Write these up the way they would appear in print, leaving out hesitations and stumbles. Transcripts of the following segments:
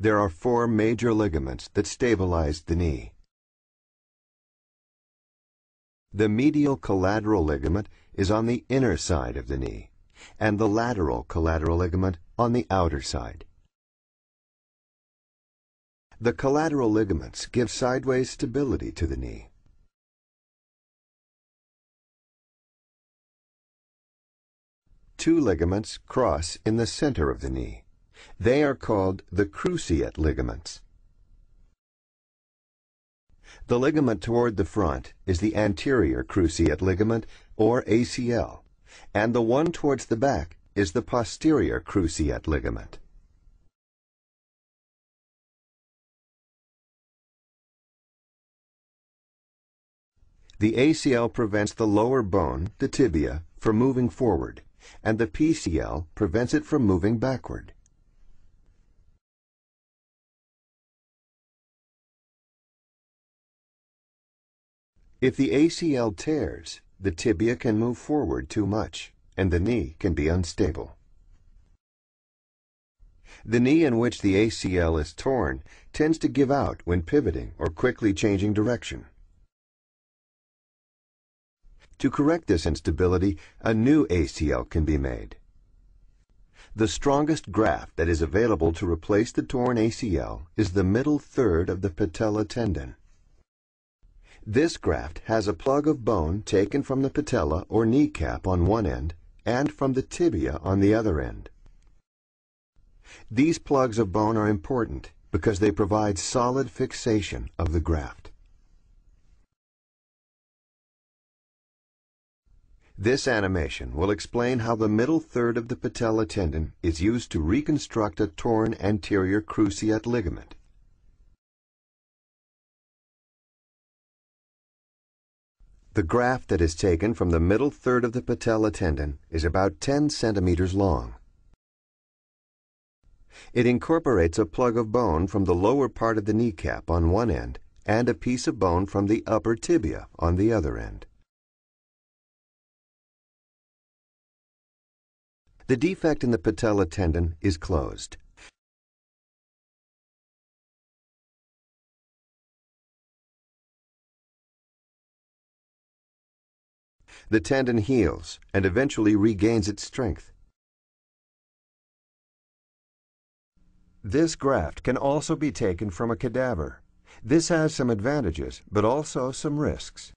There are 4 major ligaments that stabilize the knee. The medial collateral ligament is on the inner side of the knee, and the lateral collateral ligament on the outer side. The collateral ligaments give sideways stability to the knee. Two ligaments cross in the center of the knee. They are called the cruciate ligaments. The ligament toward the front is the anterior cruciate ligament, or ACL, and the one towards the back is the posterior cruciate ligament. The ACL prevents the lower bone, the tibia, from moving forward, and the PCL prevents it from moving backward. If the ACL tears, the tibia can move forward too much, and the knee can be unstable. The knee in which the ACL is torn tends to give out when pivoting or quickly changing direction. To correct this instability, a new ACL can be made. The strongest graft that is available to replace the torn ACL is the middle third of the patella tendon. This graft has a plug of bone taken from the patella or kneecap on one end and from the tibia on the other end. These plugs of bone are important because they provide solid fixation of the graft. This animation will explain how the middle third of the patella tendon is used to reconstruct a torn anterior cruciate ligament. The graft that is taken from the middle third of the patella tendon is about 10 centimeters long. It incorporates a plug of bone from the lower part of the kneecap on one end and a piece of bone from the upper tibia on the other end. The defect in the patella tendon is closed. The tendon heals and eventually regains its strength. This graft can also be taken from a cadaver. This has some advantages, but also some risks.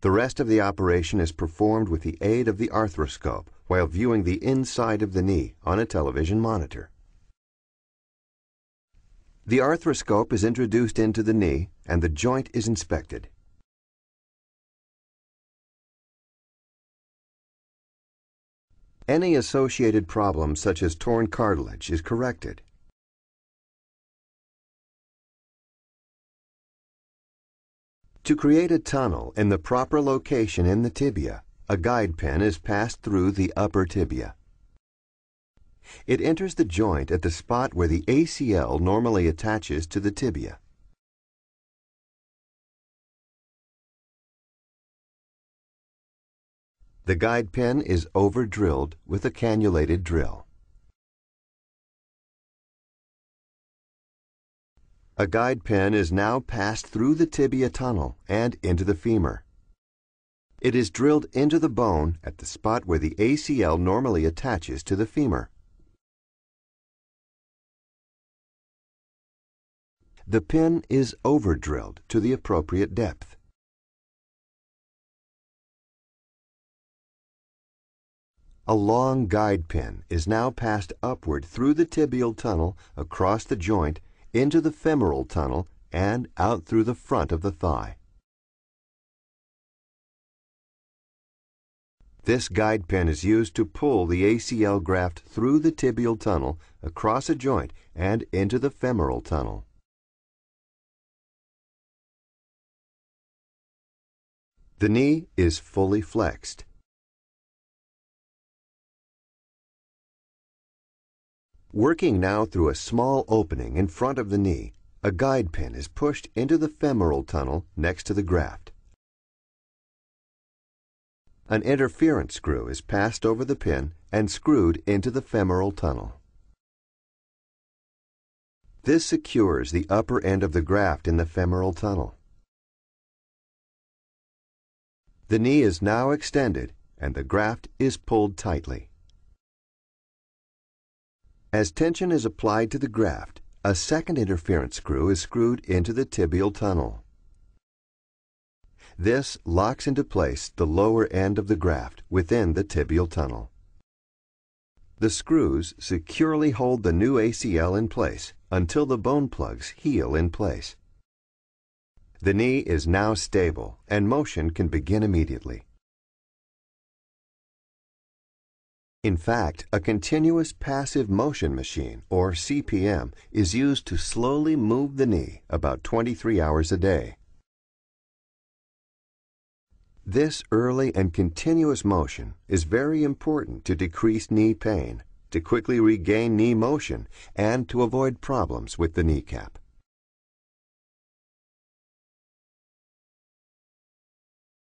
The rest of the operation is performed with the aid of the arthroscope while viewing the inside of the knee on a television monitor. The arthroscope is introduced into the knee and the joint is inspected. Any associated problem such as torn cartilage is corrected. To create a tunnel in the proper location in the tibia, a guide pin is passed through the upper tibia. It enters the joint at the spot where the ACL normally attaches to the tibia. The guide pin is over-drilled with a cannulated drill. A guide pin is now passed through the tibia tunnel and into the femur. It is drilled into the bone at the spot where the ACL normally attaches to the femur. The pin is over-drilled to the appropriate depth. A long guide pin is now passed upward through the tibial tunnel across the joint into the femoral tunnel and out through the front of the thigh. This guide pin is used to pull the ACL graft through the tibial tunnel across a joint and into the femoral tunnel. The knee is fully flexed. Working now through a small opening in front of the knee, a guide pin is pushed into the femoral tunnel next to the graft. an interference screw is passed over the pin and screwed into the femoral tunnel. This secures the upper end of the graft in the femoral tunnel. The knee is now extended and the graft is pulled tightly. As tension is applied to the graft, a second interference screw is screwed into the tibial tunnel. This locks into place the lower end of the graft within the tibial tunnel. The screws securely hold the new ACL in place until the bone plugs heal in place. The knee is now stable and motion can begin immediately. In fact, a continuous passive motion machine, or CPM, is used to slowly move the knee about 23 hours a day. This early and continuous motion is very important to decrease knee pain, to quickly regain knee motion, and to avoid problems with the kneecap.